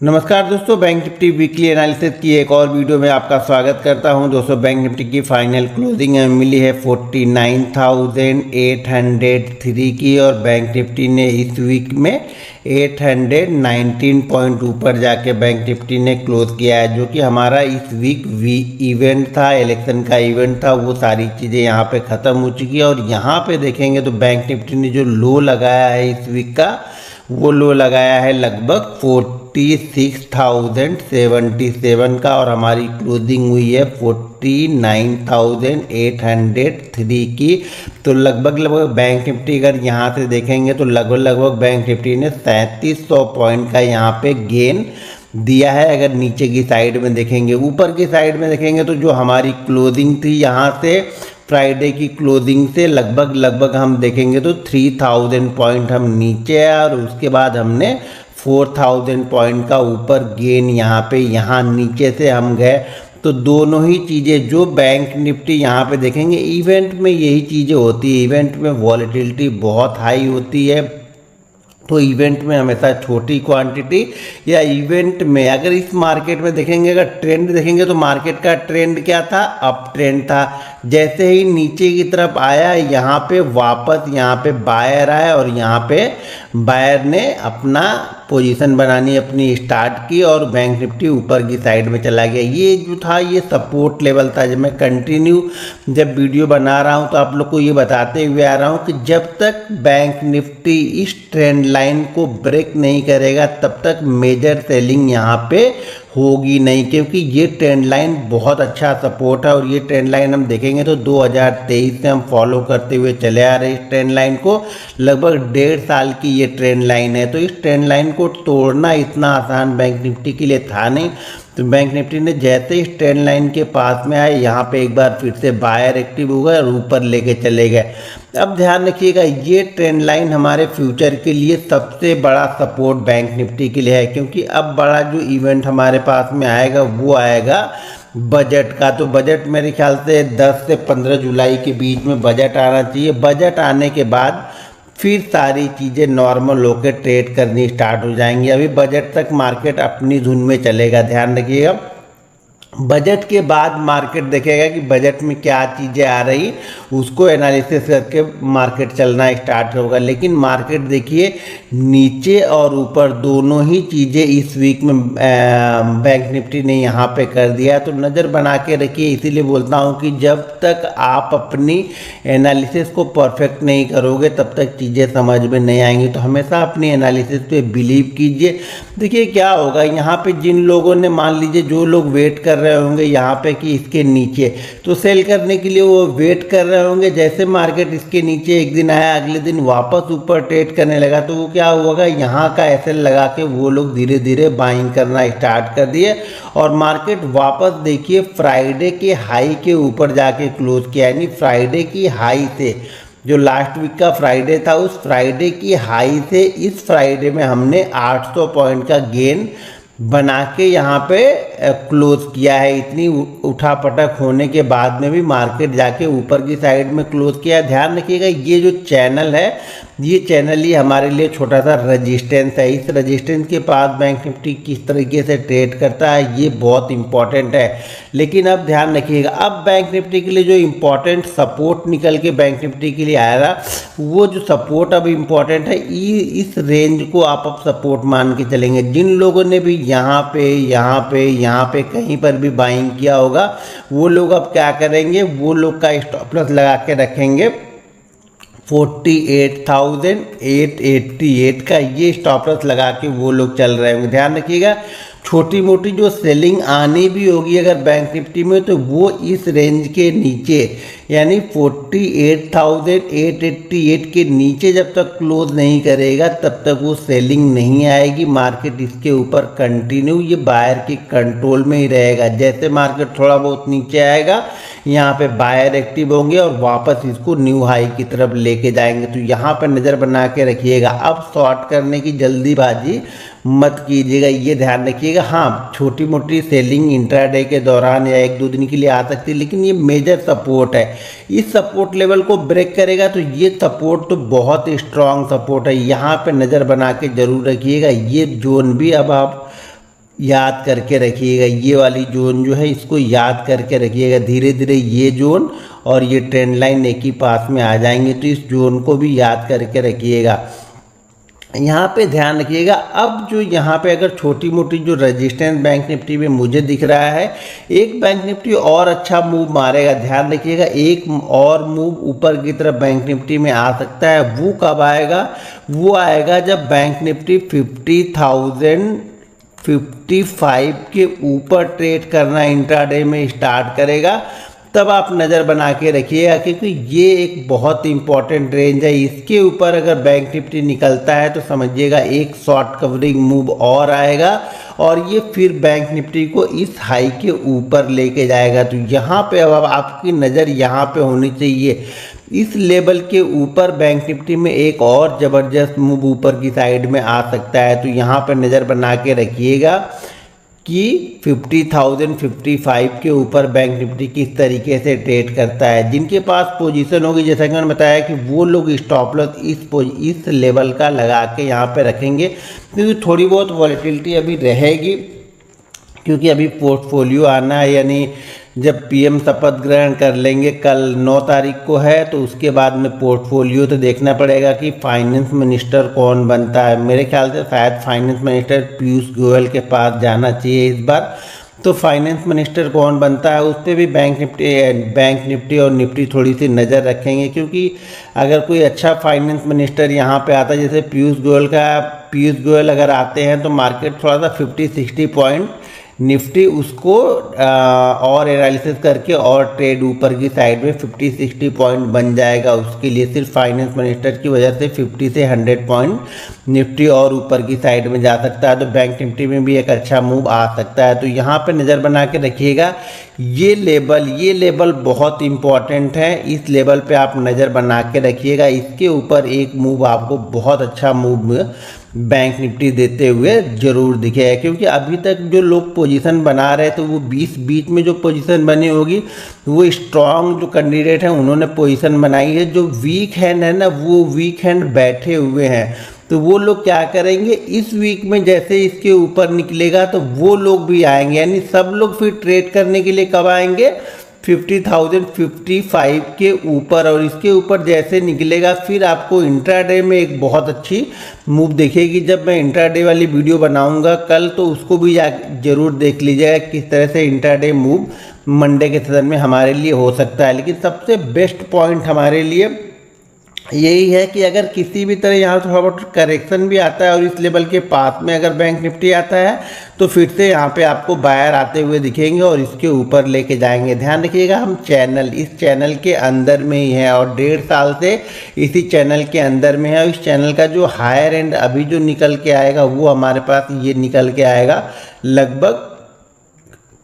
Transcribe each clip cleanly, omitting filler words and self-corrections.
नमस्कार दोस्तों, bank Nifty weekly analysis की एक और वीडियो में आपका स्वागत करता हूं। दोस्तों, बैंक निफ्टी की फाइनल क्लोजिंग मिली है 49,803 की और बैंक निफ्टी ने इस वीक में 819 पॉइंट ऊपर जाके बैंक निफ्टी ने क्लोज किया है, जो कि हमारा इस वीक इवेंट था, इलेक्शन का इवेंट था। वो सारी चीज़ें यहाँ पे ख़त्म हो चुकी है और यहाँ पे देखेंगे तो बैंक निफ्टी ने जो लो लगाया है इस वीक का, वो लो लगाया है लगभग 46,077 का और हमारी क्लोजिंग हुई है 49,803 की। तो लगभग बैंक निफ्टी अगर यहाँ से देखेंगे तो लगभग बैंक निफ्टी ने 3700 पॉइंट का यहाँ पे गेन दिया है। अगर नीचे की साइड में देखेंगे, ऊपर की साइड में देखेंगे तो जो हमारी क्लोजिंग थी यहाँ से फ्राइडे की क्लोजिंग से लगभग हम देखेंगे तो 3000 पॉइंट हम नीचे है और उसके बाद हमने 4000 पॉइंट का ऊपर गेन यहाँ नीचे से हम गए। तो दोनों ही चीज़ें जो बैंक निफ्टी यहाँ पे देखेंगे, इवेंट में यही चीज़ें होती है। इवेंट में वॉलेटिलिटी बहुत हाई होती है, तो इवेंट में हमेशा छोटी क्वांटिटी या इवेंट में अगर इस मार्केट में देखेंगे, अगर ट्रेंड देखेंगे तो मार्केट का ट्रेंड क्या था, अप ट्रेंड था। जैसे ही नीचे की तरफ आया, यहाँ पे वापस यहाँ पे बायर आया और यहाँ पे बायर ने अपना पोजीशन बनानी अपनी स्टार्ट की और बैंक निफ्टी ऊपर की साइड में चला गया। ये जो था ये सपोर्ट लेवल था। जब मैं कंटिन्यू वीडियो बना रहा हूँ तो आप लोग को ये बताते हुए आ रहा हूँ कि जब तक बैंक निफ्टी इस ट्रेंड लाइन को ब्रेक नहीं करेगा तब तक मेजर सेलिंग यहाँ पे होगी नहीं, क्योंकि ये ट्रेंड लाइन बहुत अच्छा सपोर्ट है। और ये ट्रेंड लाइन हम देखेंगे तो 2023 से हम फॉलो करते हुए चले आ रहे हैं। इस ट्रेंड लाइन को लगभग 1.5 साल की ये ट्रेंड लाइन है, तो इस ट्रेंड लाइन को तोड़ना इतना आसान बैंक निफ्टी के लिए था नहीं। तो बैंक निफ्टी ने जैसे इस ट्रेंड लाइन के पास में आए, यहाँ पे एक बार फिर से बायर एक्टिव हो गए और ऊपर लेके चले गए। अब ध्यान रखिएगा, ये ट्रेंड लाइन हमारे फ्यूचर के लिए सबसे बड़ा सपोर्ट बैंक निफ्टी के लिए है, क्योंकि अब बड़ा जो इवेंट हमारे पास में आएगा वो आएगा बजट का। तो बजट मेरे ख्याल से 10 से 15 जुलाई के बीच में बजट आना चाहिए। बजट आने के बाद फिर सारी चीज़ें नॉर्मल होकर ट्रेड करनी स्टार्ट हो जाएंगी। अभी बजट तक मार्केट अपनी धुन में चलेगा। ध्यान रखिएगा, बजट के बाद मार्केट देखेगा कि बजट में क्या चीज़ें आ रही, उसको एनालिसिस करके मार्केट चलना स्टार्ट होगा। लेकिन मार्केट देखिए नीचे और ऊपर दोनों ही चीज़ें इस वीक में बैंक निफ्टी ने यहाँ पे कर दिया है। तो नज़र बना के रखिए। इसीलिए बोलता हूँ कि जब तक आप अपनी एनालिसिस को परफेक्ट नहीं करोगे तब तक चीज़ें समझ में नहीं आएंगी। तो हमेशा अपनी एनालिसिस पे बिलीव कीजिए। देखिए क्या होगा यहाँ पे, जिन लोगों ने मान लीजिए जो लोग वेट कर रहे होंगे यहाँ पे कि इसके नीचे, तो सेल करने के लिए वो वेट कर रहे होंगे। जैसे मार्केट इसके नीचे एक दिन आया, अगले दिन वापस ऊपर ट्रेड करने लगा, तो वो क्या होगा, यहाँ का एसएल लगा के वो लोग धीरे धीरे बाइंग करना स्टार्ट कर दिए और मार्केट वापस देखिए फ्राइडे के हाई के ऊपर जाके क्लोज किया। यानी फ्राइडे की हाई से, जो लास्ट वीक का फ्राइडे था, उस फ्राइडे की हाई से इस फ्राइडे में हमने 800 पॉइंट का गेन बना के यहाँ पे क्लोज किया है। इतनी उठापटक होने के बाद में भी मार्केट जाके ऊपर की साइड में क्लोज किया। ध्यान रखिएगा, ये जो चैनल है, ये चैनल ही हमारे लिए छोटा सा रेजिस्टेंस है। इस रेजिस्टेंस के पास बैंक निफ्टी किस तरीके से ट्रेड करता है ये बहुत इंपॉर्टेंट है। लेकिन अब ध्यान रखिएगा, अब बैंक निफ्टी के लिए जो इम्पोर्टेंट सपोर्ट निकल के बैंक निफ्टी के लिए आएगा, वो जो सपोर्ट अब इम्पॉर्टेंट है, इस रेंज को आप अब सपोर्ट मान के चलेंगे। जिन लोगों ने भी यहाँ पे कहीं पर भी बाइंग किया होगा, वो लोग अब क्या करेंगे, वो लोग का स्टॉप लॉस लगा के रखेंगे 48,888 का। ये स्टॉप लॉस लगा के वो लोग चल रहे होंगे। ध्यान रखिएगा, छोटी मोटी जो सेलिंग आनी भी होगी अगर बैंक निफ्टी में, तो वो इस रेंज के नीचे, यानी 48,888 के नीचे जब तक क्लोज नहीं करेगा तब तक वो सेलिंग नहीं आएगी। मार्केट इसके ऊपर कंटिन्यू ये बायर के कंट्रोल में ही रहेगा। जैसे मार्केट थोड़ा बहुत नीचे आएगा, यहाँ पे बायर एक्टिव होंगे और वापस इसको न्यू हाई की तरफ लेके जाएंगे। तो यहाँ पे नज़र बना के रखिएगा। अब शॉर्ट करने की जल्दीबाजी मत कीजिएगा, ये ध्यान रखिएगा। हाँ, छोटी मोटी सेलिंग इंट्राडे के दौरान या 1-2 दिन के लिए आ सकती है, लेकिन ये मेजर सपोर्ट है। इस सपोर्ट लेवल को ब्रेक करेगा तो ये सपोर्ट तो बहुत स्ट्रांग सपोर्ट है। यहाँ पे नज़र बना के जरूर रखिएगा। ये जोन भी अब आप याद करके रखिएगा, ये वाली जोन जो है इसको याद करके रखिएगा। धीरे धीरे ये जोन और ये ट्रेंड लाइन एक ही पास में आ जाएंगे, तो इस जोन को भी याद करके रखिएगा। यहाँ पे ध्यान रखिएगा, अब जो यहाँ पे अगर छोटी मोटी जो रेजिस्टेंस बैंक निफ्टी में मुझे दिख रहा है, एक बैंक निफ्टी और अच्छा मूव मारेगा। ध्यान रखिएगा, एक और मूव ऊपर की तरफ बैंक निफ्टी में आ सकता है। वो कब आएगा? वो आएगा जब बैंक निफ्टी 50,055 के ऊपर ट्रेड करना इंट्राडे में स्टार्ट करेगा, तब आप नज़र बना के रखिएगा, क्योंकि ये एक बहुत इंपॉर्टेंट रेंज है। इसके ऊपर अगर बैंक निफ्टी निकलता है तो समझिएगा एक शॉर्ट कवरिंग मूव और आएगा और ये फिर बैंक निफ्टी को इस हाई के ऊपर लेके जाएगा। तो यहाँ पे अब आपकी नज़र यहाँ पे होनी चाहिए, इस लेवल के ऊपर बैंक निफ्टी में एक और ज़बरदस्त मूव ऊपर की साइड में आ सकता है। तो यहाँ पे नज़र बना के रखिएगा कि 50,055 के ऊपर बैंक निफ्टी किस तरीके से ट्रेड करता है। जिनके पास पोजीशन होगी, जैसा कि मैंने बताया, कि वो लोग स्टॉप लॉस इस लेवल का लगा के यहाँ पे रखेंगे, क्योंकि थोड़ी बहुत वॉलेटिलिटी अभी रहेगी, क्योंकि अभी पोर्टफोलियो आना है। यानी जब पीएम शपथ ग्रहण कर लेंगे, कल 9 तारीख को है, तो उसके बाद में पोर्टफोलियो तो देखना पड़ेगा कि फाइनेंस मिनिस्टर कौन बनता है। मेरे ख्याल से शायद फाइनेंस मिनिस्टर पीयूष गोयल के पास जाना चाहिए इस बार। तो फाइनेंस मिनिस्टर कौन बनता है उस पर भी बैंक निफ्टी और निफ्टी थोड़ी सी नज़र रखेंगे, क्योंकि अगर कोई अच्छा फाइनेंस मिनिस्टर यहाँ पे आता है, जैसे पीयूष गोयल अगर आते हैं, तो मार्केट थोड़ा सा 50-60 पॉइंट निफ्टी उसको और एनालिसिस करके और ट्रेड ऊपर की साइड में 50-60 पॉइंट बन जाएगा। उसके लिए सिर्फ फाइनेंस मिनिस्टर की वजह से 50 से 100 पॉइंट निफ्टी और ऊपर की साइड में जा सकता है। तो बैंक निफ्टी में भी एक अच्छा मूव आ सकता है। तो यहाँ पे नज़र बना के रखिएगा, ये लेवल बहुत इंपॉर्टेंट है। इस लेवल पे आप नज़र बना के रखिएगा, इसके ऊपर एक मूव आपको बहुत अच्छा मूव बैंक निफ्टी देते हुए जरूर दिखेगा। क्योंकि अभी तक जो लोग पोजीशन बना रहे थे, वो बीच में जो पोजीशन बनी होगी, वो स्ट्रांग जो कैंडिडेट हैं उन्होंने पोजीशन बनाई है। जो वीक हैंड है ना, वो वीक हैंड बैठे हुए हैं। तो वो लोग क्या करेंगे, इस वीक में जैसे इसके ऊपर निकलेगा तो वो लोग भी आएंगे। यानी सब लोग फिर ट्रेड करने के लिए कब आएंगे? 50,055 के ऊपर। और इसके ऊपर जैसे निकलेगा, फिर आपको इंट्राडे में एक बहुत अच्छी मूव दिखेगी। जब मैं इंट्राडे वाली वीडियो बनाऊंगा कल, तो उसको भी जरूर देख लीजिएगा किस तरह से इंट्राडे मूव मंडे के सेशन में हमारे लिए हो सकता है। लेकिन सबसे बेस्ट पॉइंट हमारे लिए यही है कि अगर किसी भी तरह यहाँ थोड़ा बहुत करेक्शन भी आता है और इस लेवल के पास में अगर बैंक निफ्टी आता है, तो फिर से यहाँ पे आपको बायर आते हुए दिखेंगे और इसके ऊपर लेके जाएंगे। ध्यान रखिएगा, हम इस चैनल के अंदर में ही है और 1.5 साल से इसी चैनल के अंदर में है। और इस चैनल का जो हायर एंड अभी जो निकल के आएगा, वो हमारे पास ये निकल के आएगा लगभग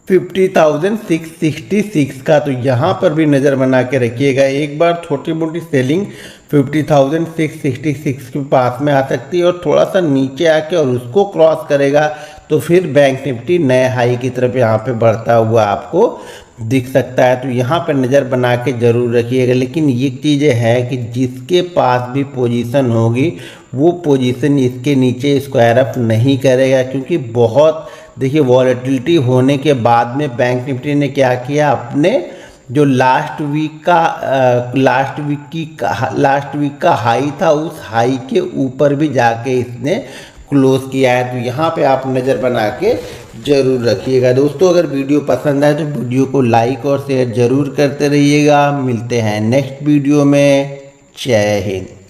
50,666 का। तो यहाँ पर भी नज़र बना के रखिएगा, एक बार छोटी मोटी सेलिंग 50,666 के पास में आ सकती है और थोड़ा सा नीचे आके और उसको क्रॉस करेगा, तो फिर बैंक निफ्टी नए हाई की तरफ यहाँ पे बढ़ता हुआ आपको दिख सकता है। तो यहाँ पर नज़र बना के ज़रूर रखिएगा। लेकिन ये चीज़ें हैं कि जिसके पास भी पोजीशन होगी, वो पोजीशन इसके नीचे स्क्वायर अप नहीं करेगा, क्योंकि बहुत देखिए वॉलेटिलिटी होने के बाद में बैंक निफ्टी ने क्या किया, अपने जो लास्ट वीक का हाई था, उस हाई के ऊपर भी जाके इसने क्लोज किया है। तो यहाँ पे आप नज़र बना के ज़रूर रखिएगा। दोस्तों, अगर वीडियो पसंद आए तो वीडियो को लाइक और शेयर ज़रूर करते रहिएगा। मिलते हैं नेक्स्ट वीडियो में। जय हिंद।